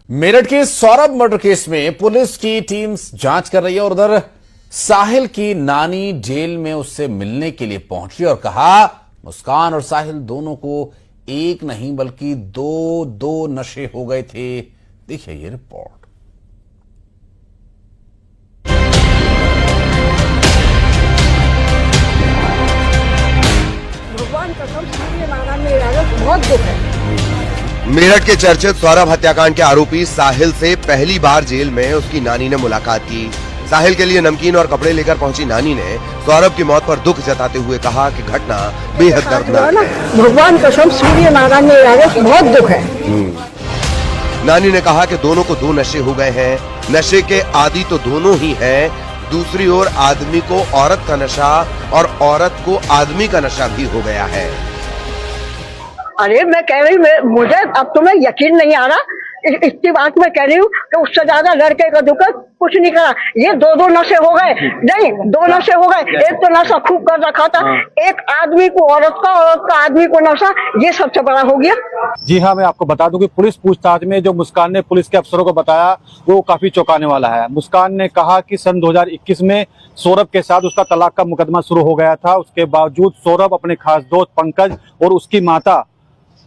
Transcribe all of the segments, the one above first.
मेरठ के Saurabh murder case में police की टीम जांच कर रही है और उधर साहिल की नानी जेल में उससे मिलने के लिए पहुंची और कहा मुस्कान और साहिल दोनों को एक नहीं बल्कि दो नशे हो गए थे। देखिए ये रिपोर्ट। भगवान कसम से नाना मेरा बहुत दुख है। मेरठ के चर्चित सौरभ हत्याकांड के आरोपी साहिल से पहली बार जेल में उसकी नानी ने मुलाकात की। साहिल के लिए नमकीन और कपड़े लेकर पहुंची नानी ने सौरभ की मौत पर दुख जताते हुए कहा कि घटना बेहद दर्दनाक है। भगवान कसम सूर्य नारायण मेरा बहुत दुख है। नानी ने कहा कि दोनों को दो नशे हो गए हैं। नशे के आदी तो दोनों ही हैं। दूसरी ओर आदमी को औरत का नशा और औरत को आदमी का नशा भी हो गया है। अरे मैं कह रही हूँ, मुझे अब तुम्हें यकीन नहीं आ रहा। इतनी बात मैं कह रही हूँ कि उससे ज्यादा लड़के का दुख कुछ नहीं करा। ये दो नशे हो गए, नहीं दो नशे हो गए। एक तो नशा खूब कर रखा था, एक आदमी को औरत का, औरत का आदमी को नशा, ये सबसे बड़ा हो गया। जी हाँ, मैं आपको बता दूं कि पुलिस पूछताछ में जो मुस्कान ने पुलिस के अफसरों को बताया वो काफी चौंकाने वाला है। मुस्कान ने कहा कि सन 2021 में सौरभ के साथ उसका तलाक का मुकदमा शुरू हो गया था। उसके बावजूद सौरभ अपने खास दोस्त पंकज और उसकी माता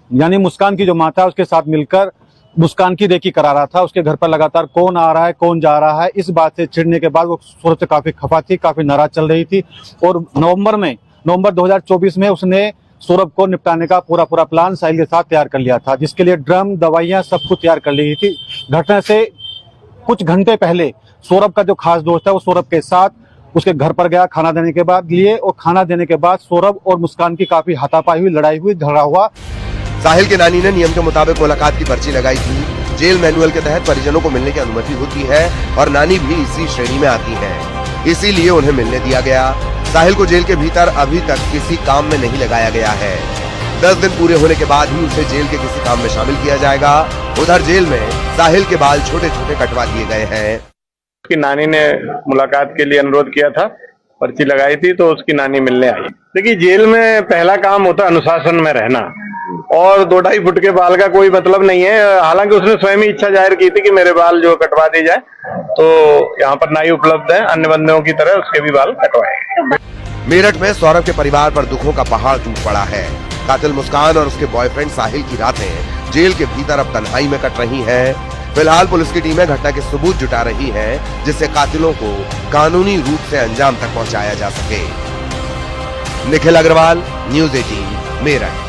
यानी मुस्कान की जो माता है उसके साथ मिलकर मुस्कान की रेकी करा रहा था। उसके घर पर लगातार कौन आ रहा है कौन जा रहा है, इस बात से चिढ़ने के बाद वो सौरभ से काफी खफा थी, काफी नाराज चल रही थी। और नवंबर 2024 में उसने सौरभ को निपटाने का पूरा प्लान साहिल के साथ तैयार कर लिया था, जिसके लिए ड्रम, दवाइयां सब कुछ तैयार कर ली थी। घटना से कुछ घंटे पहले सौरभ का जो खास दोस्त है वो सौरभ के साथ उसके घर पर गया खाना देने के बाद और खाना देने के बाद सौरभ और मुस्कान की काफी हाथापाई हुई, लड़ाई हुई, झगड़ा हुआ। साहिल के नानी ने नियम के मुताबिक मुलाकात की पर्ची लगाई थी। जेल मैनुअल के तहत परिजनों को मिलने की अनुमति होती है और नानी भी इसी श्रेणी में आती है, इसीलिए उन्हें मिलने दिया गया। साहिल को जेल के भीतर अभी तक किसी काम में नहीं लगाया गया है। 10 दिन पूरे होने के बाद ही उसे जेल के किसी काम में शामिल किया जाएगा। उधर जेल में साहिल के बाल छोटे छोटे कटवा दिए गए हैं। उसकी नानी ने मुलाकात के लिए अनुरोध किया था, पर्ची लगाई थी तो उसकी नानी मिलने आई। देखिए, जेल में पहला काम होता है अनुशासन में रहना, और 2-2.5 फुट के बाल का कोई मतलब नहीं है। हालांकि उसने स्वयं ही इच्छा जाहिर की थी कि मेरे बाल जो कटवा दिए जाए, तो यहाँ पर नाई उपलब्ध है, अन्य बंदियों की तरह उसके भी बाल कटवाएंगे। मेरठ में सौरभ के परिवार पर दुखों का पहाड़ टूट पड़ा है। कातिल मुस्कान और उसके बॉयफ्रेंड साहिल की रातें जेल के भीतर अब तन्हाई में कट रही है। फिलहाल पुलिस की टीमें घटना के सबूत जुटा रही है, जिससे कातिलों को कानूनी रूप से अंजाम तक पहुँचाया जा सके। निखिल अग्रवाल, न्यूज़ 18 मेरठ।